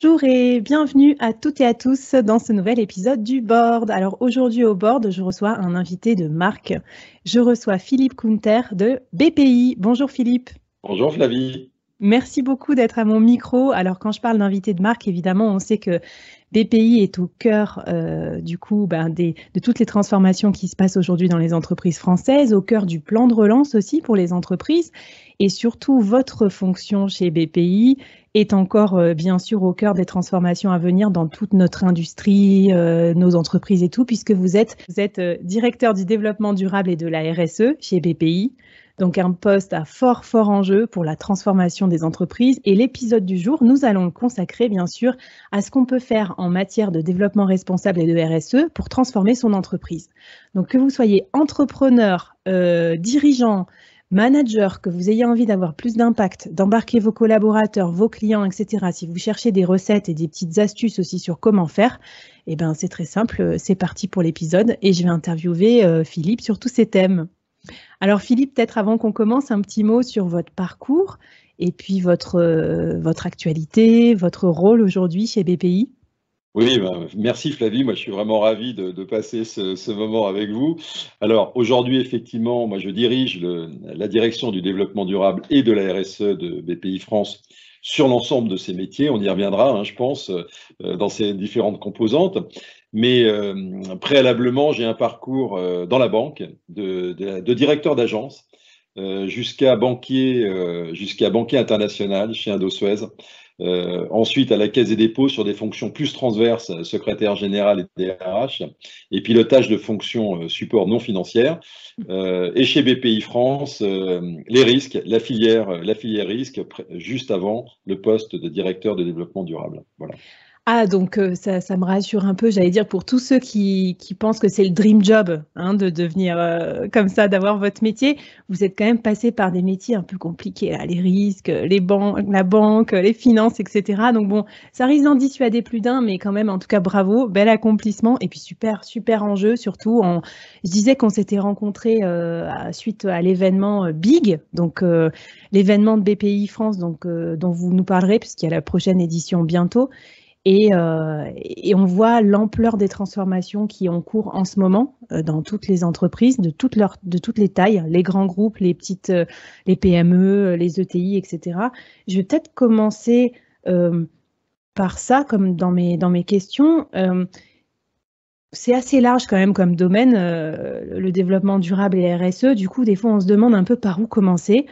Bonjour et bienvenue à toutes et à tous dans ce nouvel épisode du Board. Alors aujourd'hui au Board, je reçois un invité de marque. Je reçois Philippe Kunter de BPI. Bonjour Philippe. Bonjour Flavie. Merci beaucoup d'être à mon micro. Alors quand je parle d'invité de marque, évidemment, on sait que BPI est au cœur de toutes les transformations qui se passent aujourd'hui dans les entreprises françaises, au cœur du plan de relance aussi pour les entreprises. Et surtout, votre fonction chez BPI est encore bien sûr au cœur des transformations à venir dans toute notre industrie, nos entreprises et tout, puisque vous êtes directeur du développement durable et de la RSE chez BPI. Donc un poste à fort enjeu pour la transformation des entreprises. Et l'épisode du jour, nous allons le consacrer bien sûr à ce qu'on peut faire en matière de développement responsable et de RSE pour transformer son entreprise. Donc que vous soyez entrepreneur, dirigeant, manager, que vous ayez envie d'avoir plus d'impact, d'embarquer vos collaborateurs, vos clients, etc. Si vous cherchez des recettes et des petites astuces aussi sur comment faire, eh ben c'est très simple, c'est parti pour l'épisode et je vais interviewer Philippe sur tous ces thèmes. Alors Philippe, peut-être avant qu'on commence, un petit mot sur votre parcours et puis votre actualité, votre rôle aujourd'hui chez BPI. Oui, merci Flavie. Moi, je suis vraiment ravi de passer ce moment avec vous. Alors, aujourd'hui, effectivement, moi, je dirige la direction du développement durable et de la RSE de BPI France sur l'ensemble de ces métiers. On y reviendra, je pense, dans ces différentes composantes. Mais préalablement, j'ai un parcours dans la banque de directeur d'agence jusqu'à banquier international chez Indosuez. Ensuite, à la Caisse des dépôts sur des fonctions plus transverses, secrétaire général et DRH, et pilotage de fonctions support non financières. Et chez BPI France, les risques, la filière risque, juste avant le poste de directeur de développement durable. Voilà. Ah, donc ça me rassure un peu, j'allais dire, pour tous ceux qui pensent que c'est le dream job de devenir comme ça, d'avoir votre métier, vous êtes quand même passé par des métiers un peu compliqués, là, les risques, la banque, les finances, etc. Donc bon, ça risque d'en dissuader plus d'un, mais quand même, en tout cas, bravo, bel accomplissement, et puis super enjeu, surtout. Je disais qu'on s'était rencontrés suite à l'événement Big, donc l'événement de BPI France, donc, dont vous nous parlerez, puisqu'il y a la prochaine édition bientôt. Et on voit l'ampleur des transformations qui ont cours en ce moment dans toutes les entreprises, de toutes les tailles, les grands groupes, les petites, les PME, les ETI, etc. Je vais peut-être commencer par ça, comme dans mes questions. C'est assez large quand même comme domaine, le développement durable et la RSE. Du coup, des fois, on se demande un peu par où commencer.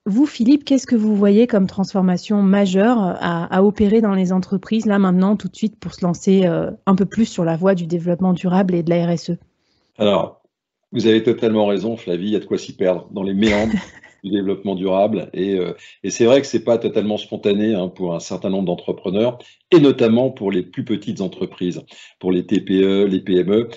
Vous, Philippe, qu'est-ce que vous voyez comme transformation majeure à opérer dans les entreprises, là, maintenant, tout de suite, pour se lancer un peu plus sur la voie du développement durable et de la RSE? Alors, vous avez totalement raison, Flavie, il y a de quoi s'y perdre dans les méandres du développement durable. Et c'est vrai que ce n'est pas totalement spontané pour un certain nombre d'entrepreneurs, et notamment pour les plus petites entreprises, pour les TPE, les PME.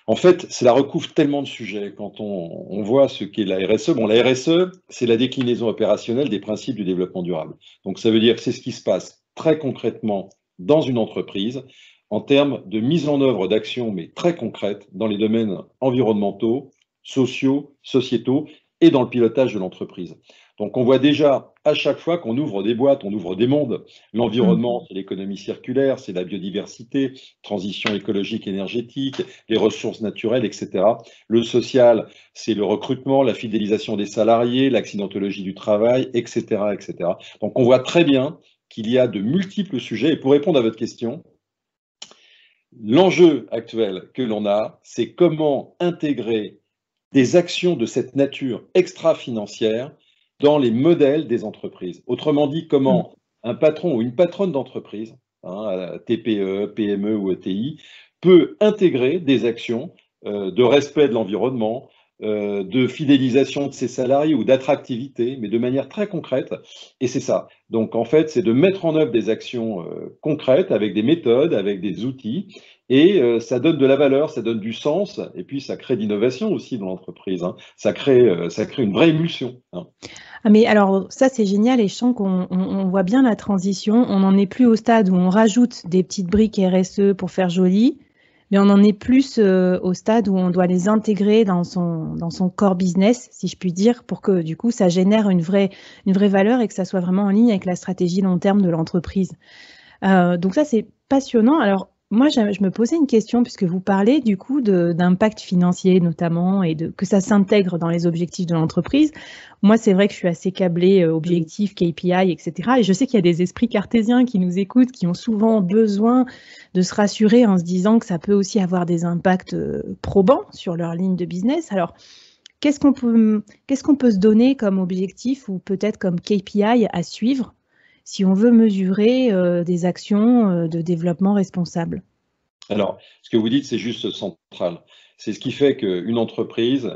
En fait, cela recouvre tellement de sujets quand on voit ce qu'est la RSE. Bon, la RSE, c'est la déclinaison opérationnelle des principes du développement durable. Donc, ça veut dire que c'est ce qui se passe très concrètement dans une entreprise en termes de mise en œuvre d'actions, mais très concrètes, dans les domaines environnementaux, sociaux, sociétaux et dans le pilotage de l'entreprise. Donc, on voit déjà à chaque fois qu'on ouvre des boîtes, on ouvre des mondes. L'environnement, c'est l'économie circulaire, c'est la biodiversité, transition écologique, énergétique, les ressources naturelles, etc. Le social, c'est le recrutement, la fidélisation des salariés, l'accidentologie du travail, etc., etc. Donc, on voit très bien qu'il y a de multiples sujets. Et pour répondre à votre question, l'enjeu actuel que l'on a, c'est comment intégrer des actions de cette nature extra-financière dans les modèles des entreprises. Autrement dit, comment un patron ou une patronne d'entreprise, TPE, PME ou ETI, peut intégrer des actions de respect de l'environnement, de fidélisation de ses salariés ou d'attractivité, mais de manière très concrète. Et c'est ça. Donc, en fait, c'est de mettre en œuvre des actions concrètes avec des méthodes, avec des outils. Et ça donne de la valeur, ça donne du sens, et puis ça crée d'innovation aussi dans l'entreprise. Ça crée une vraie émulsion. Ah mais alors ça c'est génial et je sens qu'on voit bien la transition. On n'en est plus au stade où on rajoute des petites briques RSE pour faire joli, mais on en est plus au stade où on doit les intégrer dans son core business, si je puis dire, pour que du coup ça génère une vraie valeur et que ça soit vraiment en ligne avec la stratégie long terme de l'entreprise. Donc ça, c'est passionnant. Alors, moi, je me posais une question, puisque vous parlez du coup d'impact financier notamment, et que ça s'intègre dans les objectifs de l'entreprise. Moi, c'est vrai que je suis assez câblée objectifs, KPI, etc. Et je sais qu'il y a des esprits cartésiens qui nous écoutent, qui ont souvent besoin de se rassurer en se disant que ça peut aussi avoir des impacts probants sur leur ligne de business. Alors, qu'est-ce qu'on peut se donner comme objectif ou peut-être comme KPI à suivre si on veut mesurer des actions de développement responsable? Alors, ce que vous dites, c'est juste central. C'est ce qui fait qu'une entreprise,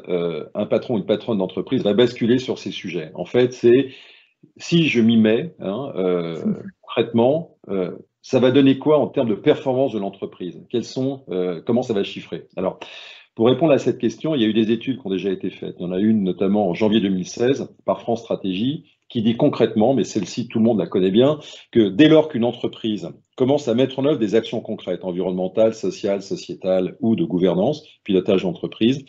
un patron ou une patronne d'entreprise va basculer sur ces sujets. En fait, c'est si je m'y mets, concrètement, ça va donner quoi en termes de performance de l'entreprise? Comment ça va chiffrer? Alors, pour répondre à cette question, il y a eu des études qui ont déjà été faites. Il y en a une notamment en janvier 2016 par France Stratégie qui dit concrètement, mais celle-ci tout le monde la connaît bien, que dès lors qu'une entreprise commence à mettre en œuvre des actions concrètes, environnementales, sociales, sociétales ou de gouvernance, pilotage d'entreprise,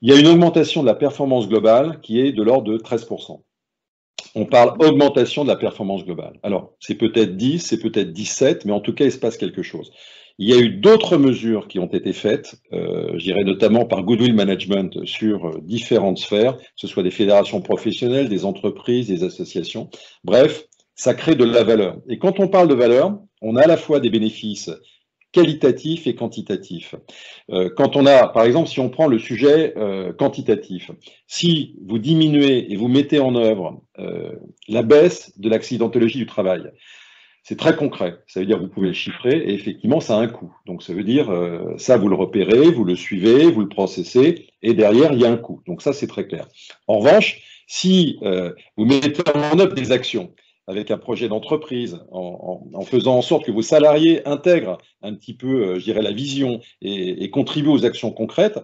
il y a une augmentation de la performance globale qui est de l'ordre de 13%. On parle augmentation de la performance globale. Alors, c'est peut-être 10, c'est peut-être 17, mais en tout cas, il se passe quelque chose. Il y a eu d'autres mesures qui ont été faites, je dirais notamment par Goodwill Management sur différentes sphères, que ce soit des fédérations professionnelles, des entreprises, des associations. Bref, ça crée de la valeur. Et quand on parle de valeur, on a à la fois des bénéfices qualitatif et quantitatif. Quand on a, par exemple, si on prend le sujet quantitatif, si vous diminuez et vous mettez en œuvre la baisse de l'accidentologie du travail, c'est très concret. Ça veut dire que vous pouvez le chiffrer et effectivement, ça a un coût. Donc, ça veut dire, ça, vous le repérez, vous le suivez, vous le processez et derrière, il y a un coût. Donc, ça, c'est très clair. En revanche, si vous mettez en œuvre des actions avec un projet d'entreprise, en faisant en sorte que vos salariés intègrent un petit peu, je dirais, la vision et contribuent aux actions concrètes,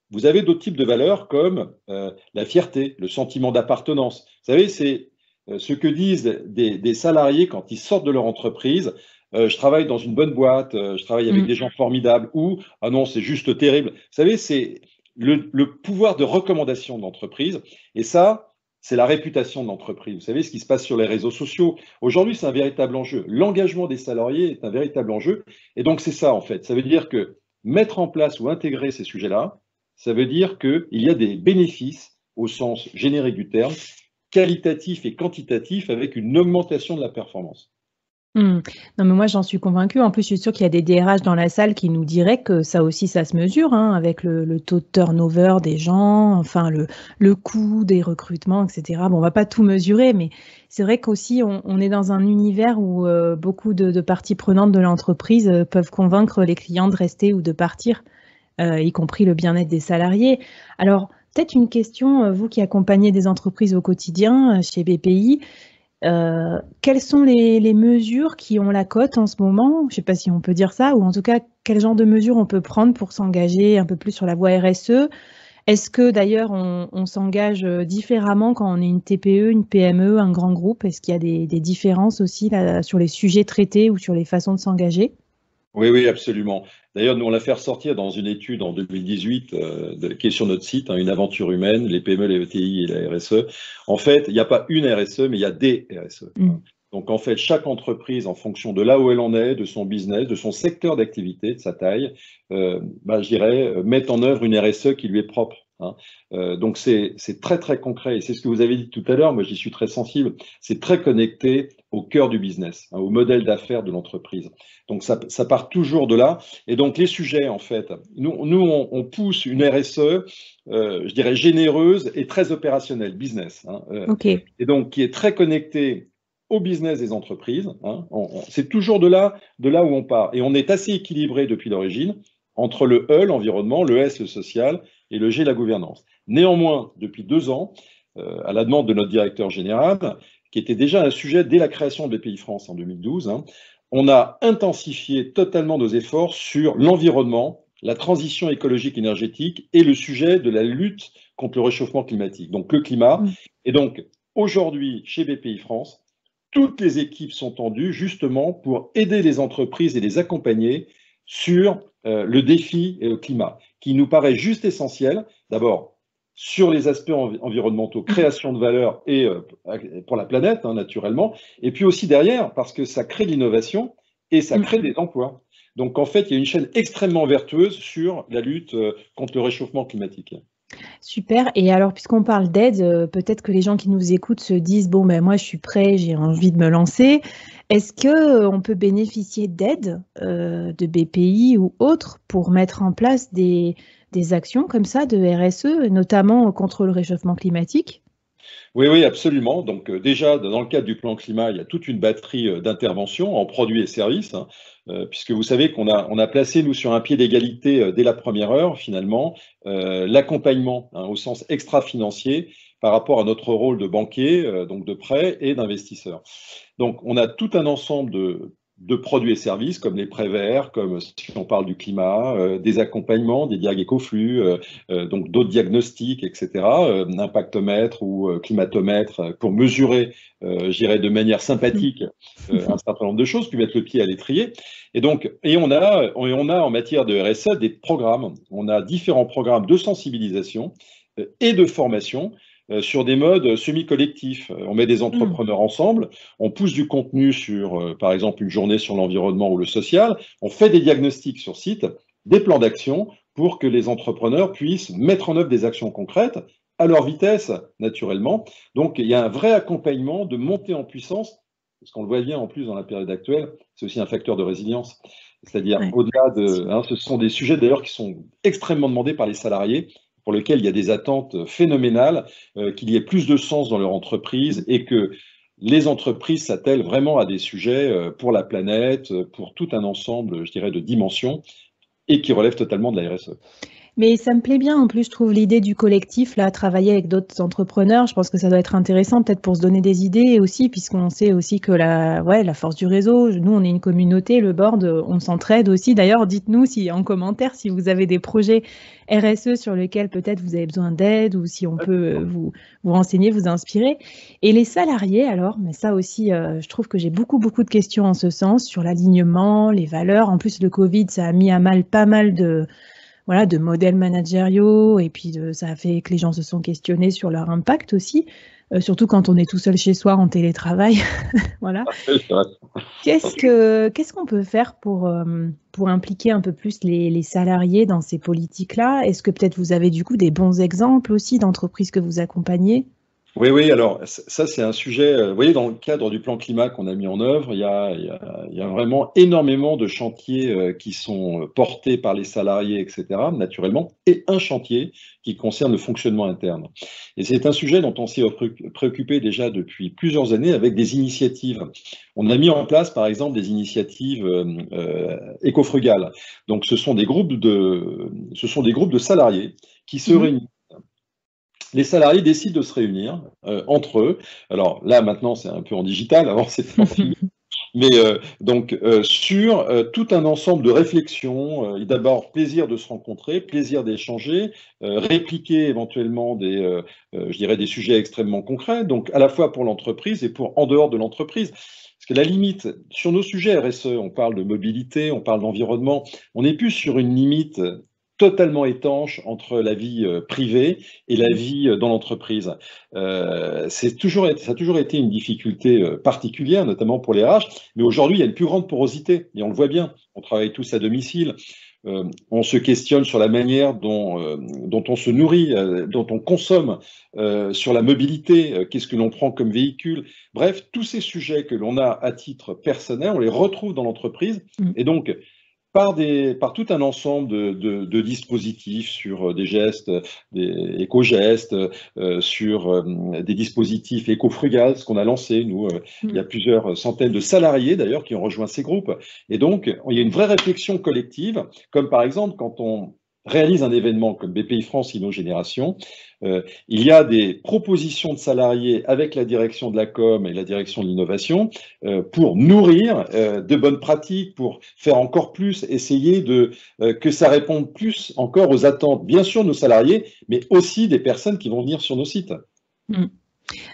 vous avez d'autres types de valeurs comme la fierté, le sentiment d'appartenance. Vous savez, c'est ce que disent des salariés quand ils sortent de leur entreprise. Je travaille dans une bonne boîte, je travaille avec des gens formidables, ou ah non, c'est juste terrible. Vous savez, c'est le pouvoir de recommandation de l'entreprise. Et ça, c'est la réputation de l'entreprise. Vous savez ce qui se passe sur les réseaux sociaux. Aujourd'hui, c'est un véritable enjeu. L'engagement des salariés est un véritable enjeu. Et donc, c'est ça, en fait. Ça veut dire que mettre en place ou intégrer ces sujets-là, ça veut dire qu'il y a des bénéfices, au sens générique du terme, qualitatifs et quantitatifs, avec une augmentation de la performance. Non, mais moi, j'en suis convaincue. En plus, je suis sûre qu'il y a des DRH dans la salle qui nous diraient que ça aussi, ça se mesure, avec le taux de turnover des gens, enfin, le coût des recrutements, etc. Bon, on va pas tout mesurer, mais c'est vrai qu'aussi, on est dans un univers où beaucoup de parties prenantes de l'entreprise peuvent convaincre les clients de rester ou de partir, y compris le bien-être des salariés. Alors, peut-être une question, vous qui accompagnez des entreprises au quotidien chez BPI, quelles sont les mesures qui ont la cote en ce moment? Je ne sais pas si on peut dire ça, ou en tout cas, quel genre de mesures on peut prendre pour s'engager un peu plus sur la voie RSE? Est-ce que d'ailleurs on s'engage différemment quand on est une TPE, une PME, un grand groupe? Est-ce qu'il y a des différences aussi là, sur les sujets traités ou sur les façons de s'engager? Oui, oui, absolument. D'ailleurs, nous, on l'a fait ressortir dans une étude en 2018 qui est sur notre site, Une aventure humaine, les PME, les ETI et la RSE. En fait, il n'y a pas une RSE, mais il y a des RSE. Donc, en fait, chaque entreprise, en fonction de là où elle en est, de son business, de son secteur d'activité, de sa taille, je dirais, met en œuvre une RSE qui lui est propre. Donc, c'est très, très concret. Et c'est ce que vous avez dit tout à l'heure, moi, j'y suis très sensible. C'est très connecté au cœur du business, au modèle d'affaires de l'entreprise. Donc, ça part toujours de là. Et donc, les sujets, en fait, nous on pousse une RSE, je dirais, généreuse et très opérationnelle, business. Okay. Et donc, qui est très connectée au business des entreprises. C'est toujours de là où on part. Et on est assez équilibré depuis l'origine entre le E, l'environnement, le S, le social, et le G, la gouvernance. Néanmoins, depuis 2 ans, à la demande de notre directeur général, qui était déjà un sujet dès la création de BPI France en 2012, on a intensifié totalement nos efforts sur l'environnement, la transition écologique énergétique et le sujet de la lutte contre le réchauffement climatique, donc le climat. Et donc, aujourd'hui, chez BPI France, toutes les équipes sont tendues justement pour aider les entreprises et les accompagner sur le défi climat, qui nous paraît juste essentiel. D'abord, sur les aspects environnementaux, création de valeur et pour la planète, hein, naturellement, et puis aussi derrière, parce que ça crée de l'innovation et ça crée des emplois. Donc en fait, il y a une chaîne extrêmement vertueuse sur la lutte contre le réchauffement climatique. Super. Et alors, puisqu'on parle d'aide, peut-être que les gens qui nous écoutent se disent, bon, ben moi, je suis prêt, j'ai envie de me lancer. Est-ce qu'on peut bénéficier d'aide de BPI ou autres pour mettre en place des actions comme ça de RSE, notamment contre le réchauffement climatique? Oui, oui, absolument. Donc déjà, dans le cadre du plan climat, il y a toute une batterie d'interventions en produits et services, hein, puisque vous savez on a placé, nous, sur un pied d'égalité dès la première heure, finalement, l'accompagnement, hein, au sens extra-financier par rapport à notre rôle de banquier, donc de prêt et d'investisseur. Donc on a tout un ensemble de produits et services, comme les prêts verts, comme si on parle du climat, des accompagnements, des diag écoflux, donc d'autres diagnostics, etc., impactomètre ou climatomètre, pour mesurer, je dirais, de manière sympathique un certain nombre de choses, puis mettre le pied à l'étrier. Et donc, on a en matière de RSE des programmes. On a différents programmes de sensibilisation et de formation sur des modes semi-collectifs. On met des entrepreneurs ensemble, on pousse du contenu sur, par exemple, une journée sur l'environnement ou le social, on fait des diagnostics sur site, des plans d'action pour que les entrepreneurs puissent mettre en œuvre des actions concrètes à leur vitesse, naturellement. Donc, il y a un vrai accompagnement de montée en puissance, parce qu'on le voit bien en plus dans la période actuelle, c'est aussi un facteur de résilience. C'est-à-dire, au-delà de... Hein, ce sont des sujets d'ailleurs qui sont extrêmement demandés par les salariés, pour lesquels il y a des attentes phénoménales, qu'il y ait plus de sens dans leur entreprise et que les entreprises s'attellent vraiment à des sujets pour la planète, pour tout un ensemble, je dirais, de dimensions et qui relèvent totalement de la RSE. Mais ça me plaît bien, en plus, je trouve l'idée du collectif, là, travailler avec d'autres entrepreneurs, je pense que ça doit être intéressant peut-être pour se donner des idées aussi, puisqu'on sait aussi que la force du réseau, nous, on est une communauté, le board, on s'entraide aussi. D'ailleurs, dites-nous en commentaire si vous avez des projets RSE sur lesquels peut-être vous avez besoin d'aide ou si on peut vous renseigner, vous inspirer. Et les salariés, alors, mais ça aussi, je trouve que j'ai beaucoup de questions en ce sens, sur l'alignement, les valeurs. En plus, le Covid, ça a mis à mal pas mal de modèles managériaux, et puis ça a fait que les gens se sont questionnés sur leur impact aussi, surtout quand on est tout seul chez soi en télétravail. Voilà. Qu'est-ce qu'on peut faire pour impliquer un peu plus les salariés dans ces politiques-là? Est-ce que peut-être vous avez du coup des bons exemples aussi d'entreprises que vous accompagnez? Oui, oui, alors ça c'est un sujet, vous voyez, dans le cadre du plan climat qu'on a mis en œuvre, il y a vraiment énormément de chantiers qui sont portés par les salariés, etc., naturellement, et un chantier qui concerne le fonctionnement interne. Et c'est un sujet dont on s'est préoccupé déjà depuis plusieurs années avec des initiatives. On a mis en place, par exemple, des initiatives éco-frugales. Donc ce sont des groupes de salariés qui se réunissent. Les salariés décident de se réunir entre eux. Alors là, maintenant, c'est un peu en digital, avant c'était en physique. Mais sur tout un ensemble de réflexions, d'abord plaisir de se rencontrer, plaisir d'échanger, répliquer éventuellement je dirais des sujets extrêmement concrets, donc à la fois pour l'entreprise et pour en dehors de l'entreprise. Parce que la limite, sur nos sujets RSE, on parle de mobilité, on parle d'environnement, on n'est plus sur une limite totalement étanche entre la vie privée et la vie dans l'entreprise. Ça a toujours été une difficulté particulière, notamment pour les RH, mais aujourd'hui, il y a une plus grande porosité, et on le voit bien. On travaille tous à domicile, on se questionne sur la manière dont on se nourrit, dont on consomme, sur la mobilité, qu'est-ce que l'on prend comme véhicule. Bref, tous ces sujets que l'on a à titre personnel, on les retrouve dans l'entreprise, et donc par tout un ensemble de dispositifs sur des gestes, des éco-gestes, sur des dispositifs éco-frugales, ce qu'on a lancé, nous, il y a plusieurs centaines de salariés d'ailleurs qui ont rejoint ces groupes. Et donc, il y a une vraie réflexion collective, comme par exemple quand on réalise un événement comme BPI France InnoGénération, il y a des propositions de salariés avec la direction de la com et la direction de l'innovation pour nourrir de bonnes pratiques, pour faire encore plus, essayer que ça réponde plus encore aux attentes, bien sûr, de nos salariés, mais aussi des personnes qui vont venir sur nos sites.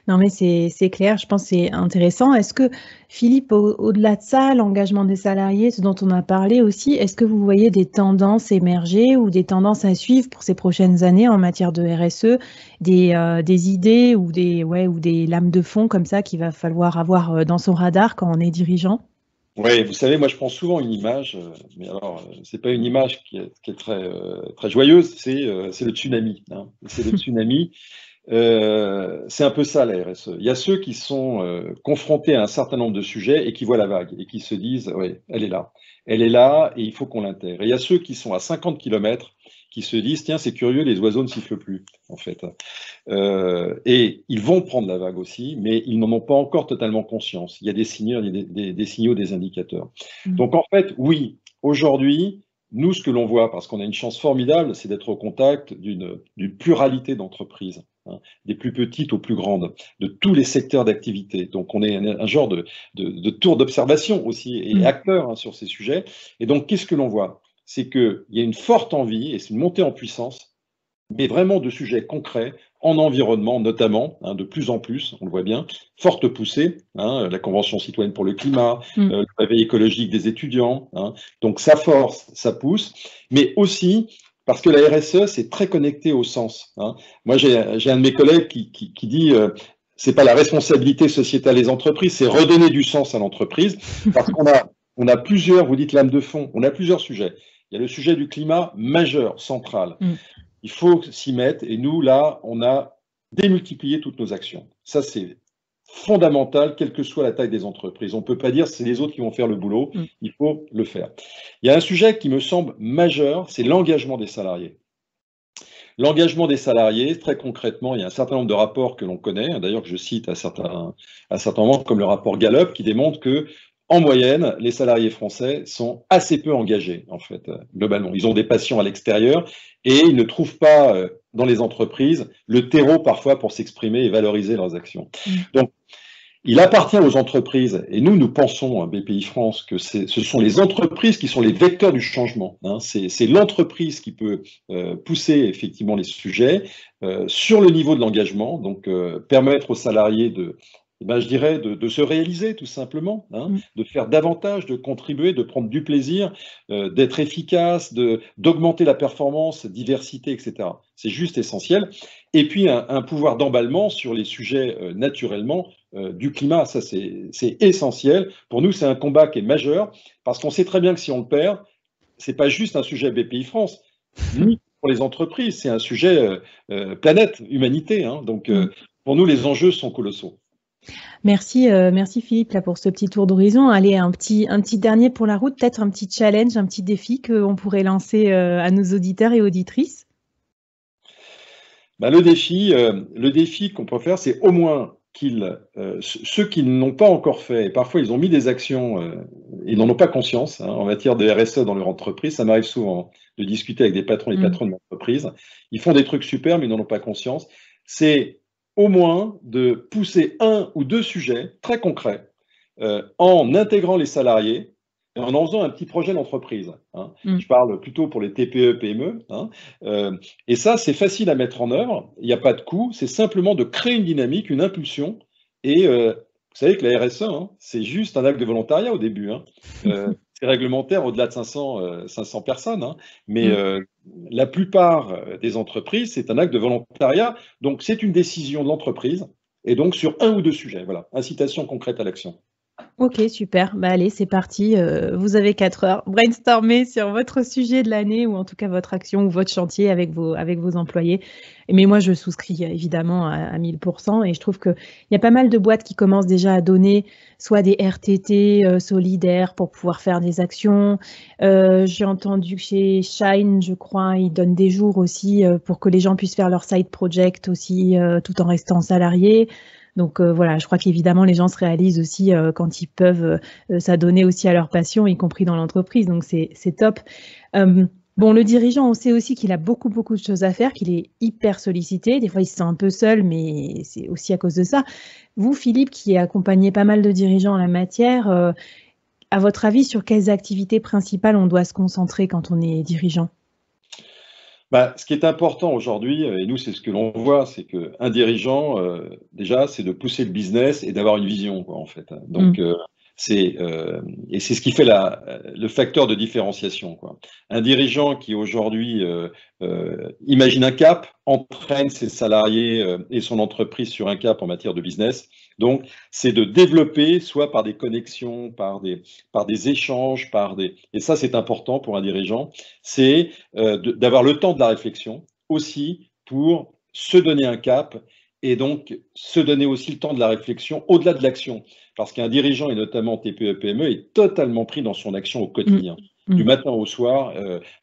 Non, mais c'est clair, je pense que c'est intéressant. Est-ce que, Philippe, au-delà de ça, l'engagement des salariés, ce dont on a parlé aussi, est-ce que vous voyez des tendances émerger ou des tendances à suivre pour ces prochaines années en matière de RSE, des idées ou ou des lames de fond comme ça qu'il va falloir avoir dans son radar quand on est dirigeant? Oui, vous savez, moi je prends souvent une image, mais alors c'est pas une image qui est très, très joyeuse, c'est le tsunami, hein. C'est le tsunami. C'est un peu ça la RSE. Il y a ceux qui sont confrontés à un certain nombre de sujets et qui voient la vague et qui se disent, oui, elle est là et il faut qu'on l'intègre. Et il y a ceux qui sont à 50 kilomètres qui se disent, tiens, c'est curieux, les oiseaux ne sifflent plus, en fait. Et ils vont prendre la vague aussi, mais ils n'en ont pas encore totalement conscience. Il y a des signaux, il y a des signaux, des indicateurs. Donc en fait, oui, aujourd'hui, nous, ce que l'on voit, parce qu'on a une chance formidable, c'est d'être au contact d'une pluralité d'entreprises, hein, des plus petites aux plus grandes, de tous les secteurs d'activité. Donc on est un genre de tour d'observation aussi, et acteur, hein, sur ces sujets. Et donc, qu'est-ce que l'on voit? C'est qu'il y a une forte envie, et c'est une montée en puissance, mais vraiment de sujets concrets, en environnement notamment, hein, de plus en plus, on le voit bien, forte poussée, hein, la Convention citoyenne pour le climat, le réveil écologique des étudiants, hein, donc ça force, ça pousse, mais aussi parce que la RSE, c'est très connecté au sens, hein. Moi, j'ai un de mes collègues qui dit c'est pas la responsabilité sociétale des entreprises, c'est redonner du sens à l'entreprise, parce on a plusieurs, vous dites lame de fond, on a plusieurs sujets. Il y a le sujet du climat majeur, central. Il faut s'y mettre et nous, là, on a démultiplié toutes nos actions. Ça, c'est fondamental, quelle que soit la taille des entreprises. On ne peut pas dire c'est les autres qui vont faire le boulot, il faut le faire. Il y a un sujet qui me semble majeur, c'est l'engagement des salariés. L'engagement des salariés, très concrètement, il y a un certain nombre de rapports que l'on connaît, d'ailleurs que je cite à certains moments, comme le rapport Gallup, qui démontre que en moyenne, les salariés français sont assez peu engagés, en fait, globalement. Ils ont des passions à l'extérieur et ils ne trouvent pas dans les entreprises le terreau parfois pour s'exprimer et valoriser leurs actions. Donc, il appartient aux entreprises, et nous pensons à BPI France que ce sont les entreprises qui sont les vecteurs du changement, hein. C'est l'entreprise qui peut pousser effectivement les sujets sur le niveau de l'engagement, donc permettre aux salariés je dirais, de se réaliser tout simplement, hein, de faire davantage, de contribuer, de prendre du plaisir, d'être efficace, d'augmenter la performance, diversité, etc. C'est juste essentiel. Et puis un pouvoir d'emballement sur les sujets naturellement du climat, ça c'est essentiel. Pour nous, c'est un combat qui est majeur, parce qu'on sait très bien que si on le perd, c'est pas juste un sujet BPI France, ni pour les entreprises, c'est un sujet planète, humanité, hein. Donc pour nous, les enjeux sont colossaux. Merci, merci Philippe là, pour ce petit tour d'horizon. Allez, un petit dernier pour la route, peut-être un petit challenge, un petit défi qu'on pourrait lancer à nos auditeurs et auditrices. Le défi qu'on peut faire, c'est au moins ceux qui ne l'ont pas encore fait, et parfois ils ont mis des actions, ils n'en ont pas conscience, hein, en matière de RSE dans leur entreprise. Ça m'arrive souvent de discuter avec des patrons et patronnes d'entreprise. Ils font des trucs super, mais ils n'en ont pas conscience. C'est au moins de pousser un ou deux sujets très concrets en intégrant les salariés et en faisant un petit projet d'entreprise, hein. Je parle plutôt pour les TPE, PME, hein. Et ça, c'est facile à mettre en œuvre, il n'y a pas de coût, c'est simplement de créer une dynamique, une impulsion. Et vous savez que la RSE, hein, c'est juste un acte de volontariat au début, hein. C'est réglementaire au-delà de 500 personnes, hein. Mais la plupart des entreprises, c'est un acte de volontariat. Donc, c'est une décision de l'entreprise. Et donc, sur un ou deux sujets, voilà, incitation concrète à l'action. Ok, super. Allez, c'est parti. Vous avez 4 heures. Brainstormer sur votre sujet de l'année ou en tout cas votre action ou votre chantier avec vos employés. Mais moi, je souscris évidemment à 1000% et je trouve qu'il y a pas mal de boîtes qui commencent déjà à donner soit des RTT solidaires pour pouvoir faire des actions. J'ai entendu que chez Shine, je crois, ils donnent des jours aussi pour que les gens puissent faire leur side project aussi tout en restant salariés. Donc voilà, je crois qu'évidemment, les gens se réalisent aussi quand ils peuvent s'adonner aussi à leur passion, y compris dans l'entreprise. Donc c'est top. Bon, le dirigeant, on sait aussi qu'il a beaucoup de choses à faire, qu'il est hyper sollicité. Des fois, il se sent un peu seul, mais c'est aussi à cause de ça. Vous, Philippe, qui accompagnez pas mal de dirigeants en la matière, à votre avis, sur quelles activités principales on doit se concentrer quand on est dirigeant ? Bah, ce qui est important aujourd'hui, et nous, c'est ce que l'on voit, c'est qu'un dirigeant, déjà, c'est de pousser le business et d'avoir une vision, quoi, en fait. Donc, et c'est ce qui fait le facteur de différenciation, quoi. Un dirigeant qui aujourd'hui imagine un cap, entraîne ses salariés et son entreprise sur un cap en matière de business. Donc, c'est de développer, soit par des connexions, par des échanges, et ça, c'est important pour un dirigeant, c'est d'avoir le temps de la réflexion aussi pour se donner un cap et donc se donner aussi le temps de la réflexion au-delà de l'action. Parce qu'un dirigeant, et notamment TPE-PME, est totalement pris dans son action au quotidien, du matin au soir,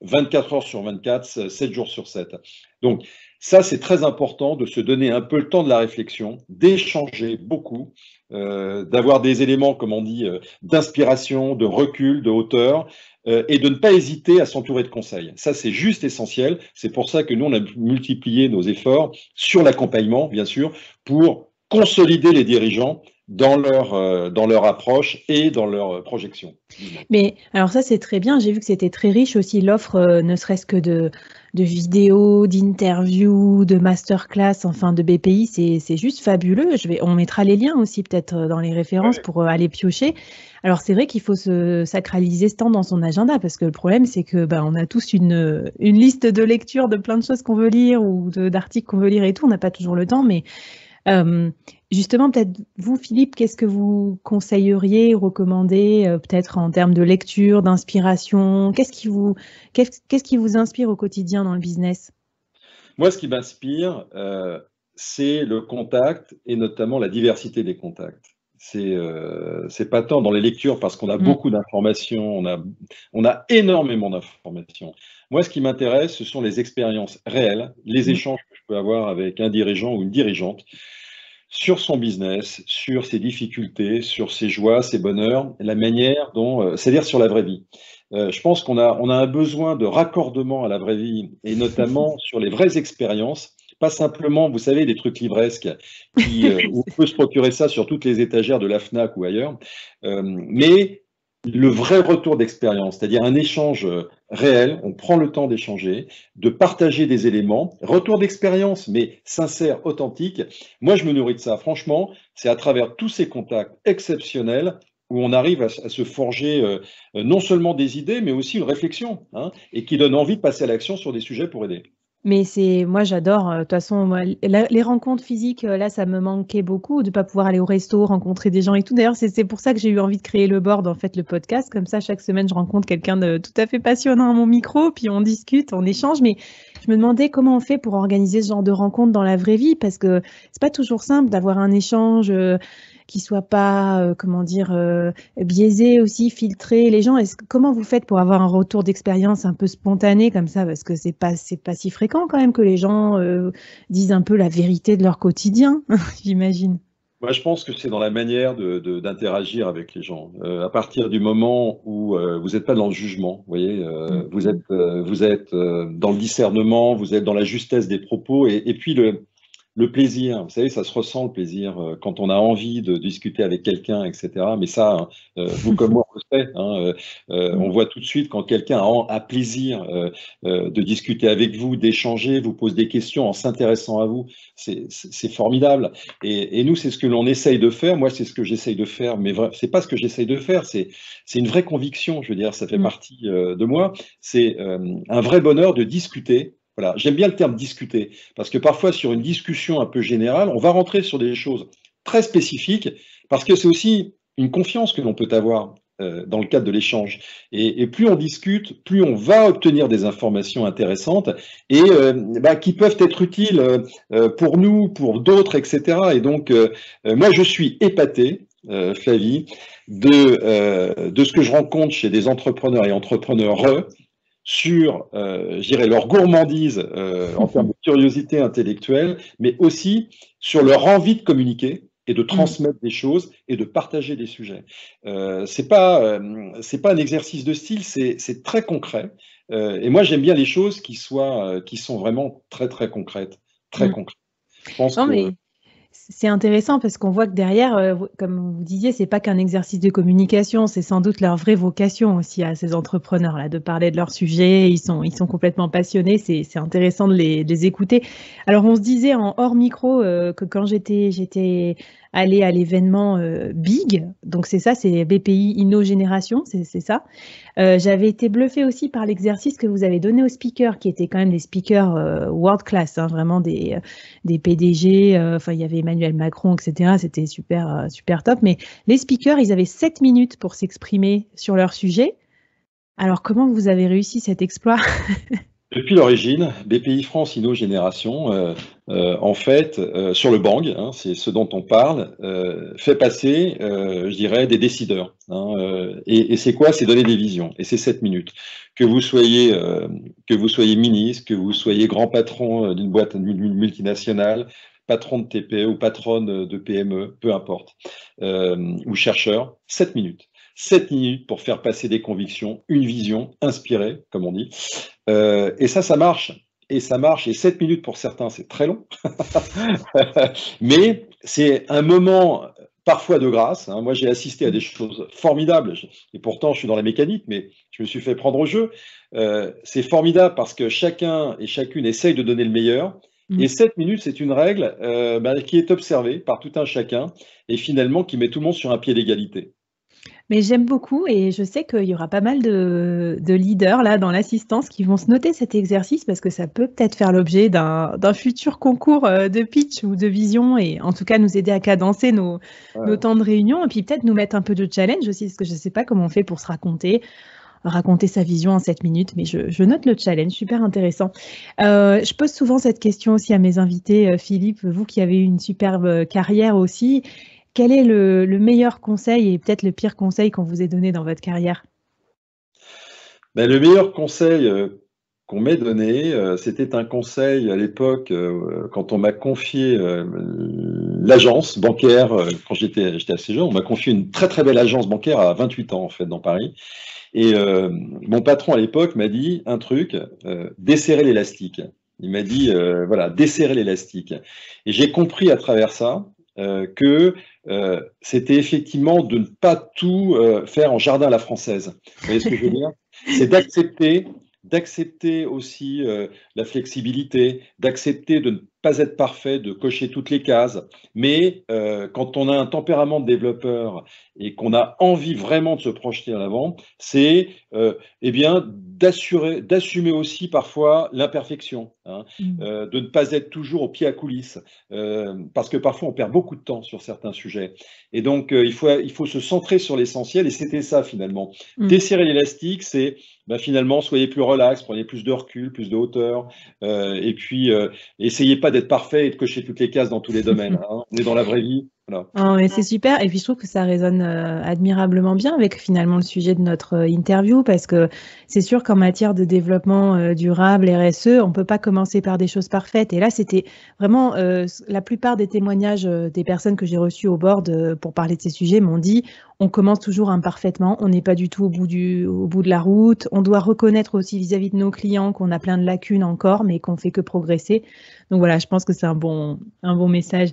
24 heures sur 24, 7 jours sur 7. Donc ça, c'est très important de se donner un peu le temps de la réflexion, d'échanger beaucoup, d'avoir des éléments, comme on dit, d'inspiration, de recul, de hauteur, et de ne pas hésiter à s'entourer de conseils. Ça, c'est juste essentiel. C'est pour ça que nous, on a multiplié nos efforts sur l'accompagnement, bien sûr, pour consolider les dirigeants dans leur approche et dans leur projection. Mais alors ça, c'est très bien. J'ai vu que c'était très riche aussi, l'offre, ne serait-ce que de vidéos, d'interviews, de masterclass, enfin de BPI, c'est juste fabuleux. On mettra les liens aussi peut-être dans les références pour aller piocher. Alors c'est vrai qu'il faut se sacraliser ce temps dans son agenda parce que le problème, c'est que on a tous une liste de lecture de plein de choses qu'on veut lire ou d'articles qu'on veut lire et tout. On n'a pas toujours le temps, mais justement, peut-être vous, Philippe, qu'est-ce que vous conseilleriez, recommandez, peut-être en termes de lecture, d'inspiration? Qu'est-ce qui vous inspire au quotidien dans le business? Moi, ce qui m'inspire, c'est le contact et notamment la diversité des contacts. C'est pas tant dans les lectures parce qu'on a beaucoup d'informations, on a énormément d'informations. Moi, ce qui m'intéresse, ce sont les expériences réelles, les échanges que je peux avoir avec un dirigeant ou une dirigeante sur son business, sur ses difficultés, sur ses joies, ses bonheurs, la manière dont, c'est-à-dire sur la vraie vie. Je pense qu'on a un besoin de raccordement à la vraie vie, et notamment sur les vraies expériences, pas simplement, vous savez, des trucs livresques, où on peut se procurer ça sur toutes les étagères de la FNAC ou ailleurs, mais le vrai retour d'expérience, c'est-à-dire un échange réel, on prend le temps d'échanger, de partager des éléments, retour d'expérience, mais sincère, authentique. Moi, je me nourris de ça. Franchement, c'est à travers tous ces contacts exceptionnels où on arrive à se forger non seulement des idées, mais aussi une réflexion, hein, et qui donne envie de passer à l'action sur des sujets pour aider. Mais moi j'adore, de toute façon, moi, les rencontres physiques, là, ça me manquait beaucoup de ne pas pouvoir aller au resto, rencontrer des gens et tout. D'ailleurs, c'est pour ça que j'ai eu envie de créer le board, en fait, le podcast. Comme ça, chaque semaine, je rencontre quelqu'un de tout à fait passionnant à mon micro, puis on discute, on échange. Mais je me demandais comment on fait pour organiser ce genre de rencontres dans la vraie vie, parce que c'est pas toujours simple d'avoir un échange qui soit pas, comment dire, biaisé aussi, filtré. Les gens, comment vous faites pour avoir un retour d'expérience un peu spontané comme ça? Parce que c'est pas si fréquent quand même que les gens disent un peu la vérité de leur quotidien, j'imagine. Moi, je pense que c'est dans la manière d'interagir avec les gens. À partir du moment où vous n'êtes pas dans le jugement, vous voyez, vous êtes dans le discernement, vous êtes dans la justesse des propos, et puis le plaisir, vous savez, ça se ressent le plaisir quand on a envie de discuter avec quelqu'un, etc. Mais ça, vous comme moi, on le sait, hein, on voit tout de suite quand quelqu'un a plaisir de discuter avec vous, d'échanger, vous pose des questions en s'intéressant à vous. C'est formidable. Et nous, c'est ce que l'on essaye de faire. Moi, c'est ce que j'essaye de faire, mais c'est pas ce que j'essaye de faire. C'est une vraie conviction. Je veux dire, ça fait partie de moi. C'est un vrai bonheur de discuter. Voilà, j'aime bien le terme discuter, parce que parfois sur une discussion un peu générale, on va rentrer sur des choses très spécifiques, parce que c'est aussi une confiance que l'on peut avoir dans le cadre de l'échange. Et plus on discute, plus on va obtenir des informations intéressantes et qui peuvent être utiles pour nous, pour d'autres, etc. Et donc, moi, je suis épaté, Flavie, de ce que je rencontre chez des entrepreneurs et entrepreneures sur, je dirais, leur gourmandise en termes de curiosité intellectuelle, mais aussi sur leur envie de communiquer et de transmettre des choses et de partager des sujets. C'est pas un exercice de style, c'est très concret. Et moi, j'aime bien les choses qui sont vraiment très, très concrètes. Très concrètes. Je pense que... C'est intéressant parce qu'on voit que derrière, comme vous disiez, c'est pas qu'un exercice de communication, c'est sans doute leur vraie vocation aussi à ces entrepreneurs-là, de parler de leur sujet. Ils sont complètement passionnés, c'est intéressant de les écouter. Alors, on se disait en hors micro que quand j'étais allée à l'événement BIG, donc c'est ça, c'est BPI InnoGénération, c'est ça. J'avais été bluffée aussi par l'exercice que vous avez donné aux speakers, qui étaient quand même des speakers world class, hein, vraiment des PDG, enfin il y avait Emmanuel Macron, etc. C'était super, super top. Mais les speakers, ils avaient 7 minutes pour s'exprimer sur leur sujet. Alors comment vous avez réussi cet exploit? Depuis l'origine, BPI France InnoGénération, en fait, sur le Bang, hein, c'est ce dont on parle, fait passer, je dirais, des décideurs. Hein, et c'est quoi? C'est donner des visions. Et c'est 7 minutes. Que vous soyez ministre, que vous soyez grand patron d'une boîte multinationale, patron de TPE ou patronne de PME, peu importe, ou chercheur, 7 minutes. 7 minutes pour faire passer des convictions, une vision inspirée, comme on dit. Et ça marche. Et ça marche. Et 7 minutes pour certains, c'est très long. Mais c'est un moment parfois de grâce. Hein. Moi, j'ai assisté à des choses formidables. Et pourtant, je suis dans la mécanique, mais je me suis fait prendre au jeu. C'est formidable parce que chacun et chacune essaye de donner le meilleur. Et 7 minutes, c'est une règle qui est observée par tout un chacun et finalement qui met tout le monde sur un pied d'égalité. Mais j'aime beaucoup et je sais qu'il y aura pas mal de leaders là dans l'assistance qui vont se noter cet exercice parce que ça peut peut-être faire l'objet d'un futur concours de pitch ou de vision et en tout cas nous aider à cadencer nos temps de réunion et puis peut-être nous mettre un peu de challenge aussi parce que je ne sais pas comment on fait pour se raconter sa vision en 7 minutes, mais je note le challenge, super intéressant. Je pose souvent cette question aussi à mes invités, Philippe, vous qui avez eu une superbe carrière aussi, quel est le meilleur conseil et peut-être le pire conseil qu'on vous ait donné dans votre carrière? Ben, le meilleur conseil qu'on m'ait donné, c'était un conseil à l'époque quand on m'a confié l'agence bancaire, quand j'étais assez jeune, on m'a confié une très très belle agence bancaire à 28 ans en fait dans Paris. Et mon patron à l'époque m'a dit un truc, desserrer l'élastique. Il m'a dit, voilà, desserrer l'élastique. Et j'ai compris à travers ça que c'était effectivement de ne pas tout faire en jardin à la française. Vous voyez ce que je veux dire? C'est d'accepter aussi la flexibilité, d'accepter de ne pas être parfait, de cocher toutes les cases. Mais quand on a un tempérament de développeur et qu'on a envie vraiment de se projeter en avant, c'est eh bien d'assumer aussi parfois l'imperfection, hein, de ne pas être toujours au pied à coulisses, parce que parfois on perd beaucoup de temps sur certains sujets. Et donc il faut se centrer sur l'essentiel, et c'était ça finalement. Desserrer l'élastique, c'est finalement soyez plus relax, prenez plus de recul, plus de hauteur, et puis essayez pas d'être parfait et de cocher toutes les cases dans tous les domaines. Hein. On est dans la vraie vie. Voilà. Oh, mais c'est super et puis je trouve que ça résonne admirablement bien avec finalement le sujet de notre interview parce que c'est sûr qu'en matière de développement durable, RSE, on peut pas commencer par des choses parfaites et là c'était vraiment la plupart des témoignages des personnes que j'ai reçues au board pour parler de ces sujets m'ont dit on commence toujours imparfaitement, on n'est pas du tout au bout de la route, on doit reconnaître aussi vis-à-vis de nos clients qu'on a plein de lacunes encore mais qu'on fait que progresser. Donc voilà, je pense que c'est un bon message.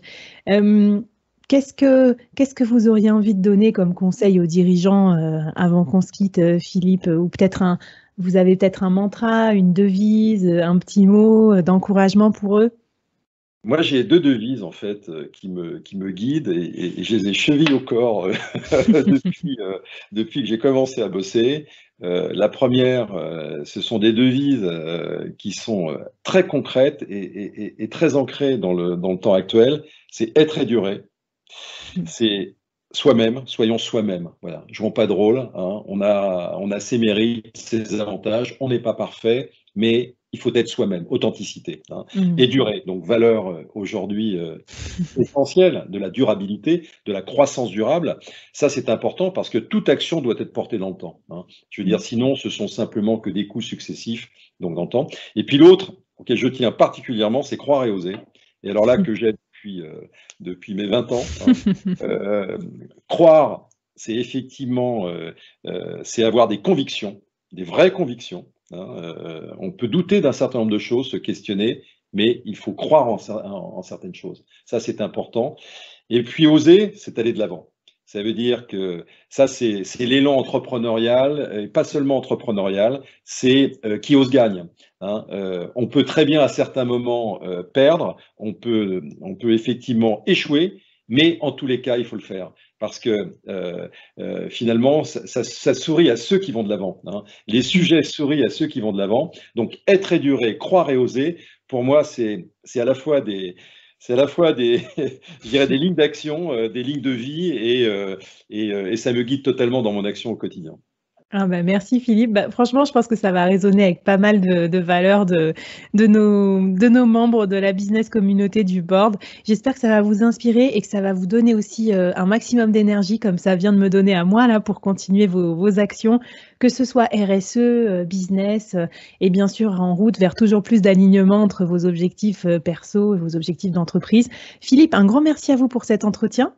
Qu'est-ce que vous auriez envie de donner comme conseil aux dirigeants avant qu'on se quitte, Philippe? Ou peut-être vous avez peut-être un mantra, une devise, un petit mot d'encouragement pour eux? Moi, j'ai 2 devises en fait qui me guident et je les ai chevillées au corps depuis que j'ai commencé à bosser. La première, ce sont des devises qui sont très concrètes et très ancrées dans le temps actuel. C'est être et durer. C'est soi-même, soyons soi-même. Voilà, jouons pas de rôle. Hein. On a ses mérites, ses avantages. On n'est pas parfait, mais il faut être soi-même, authenticité, hein. Et durer. Donc valeur aujourd'hui essentielle de la durabilité, de la croissance durable. Ça, c'est important parce que toute action doit être portée dans le temps. Hein. Je veux dire, sinon, ce sont simplement que des coups successifs, donc dans le temps. Et puis l'autre, auquel je tiens particulièrement, c'est croire et oser. Et alors là, que j'ai depuis mes 20 ans. Hein. Croire, c'est effectivement c'est avoir des convictions, des vraies convictions. Hein. On peut douter d'un certain nombre de choses, se questionner, mais il faut croire en certaines choses. Ça, c'est important. Et puis oser, c'est aller de l'avant. Ça veut dire que ça, c'est l'élan entrepreneurial, et pas seulement entrepreneurial, c'est qui ose gagne. Hein. On peut très bien à certains moments perdre, on peut effectivement échouer, mais en tous les cas, il faut le faire. Parce que finalement, ça sourit à ceux qui vont de l'avant. Hein. Les sujets sourient à ceux qui vont de l'avant. Donc, être et durer, croire et oser, pour moi, c'est à la fois je dirais des lignes d'action, des lignes de vie, et ça me guide totalement dans mon action au quotidien. Ah bah merci Philippe. Bah, franchement, je pense que ça va résonner avec pas mal de valeurs de nos membres de la business communauté du board. J'espère que ça va vous inspirer et que ça va vous donner aussi un maximum d'énergie comme ça vient de me donner à moi là pour continuer vos actions, que ce soit RSE, business et bien sûr en route vers toujours plus d'alignement entre vos objectifs perso et vos objectifs d'entreprise. Philippe, un grand merci à vous pour cet entretien.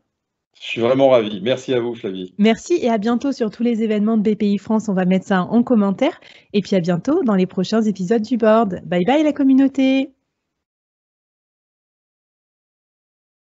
Je suis vraiment ravi. Merci à vous, Flavie. Merci et à bientôt sur tous les événements de BPI France. On va mettre ça en commentaire. Et puis à bientôt dans les prochains épisodes du board. Bye bye la communauté.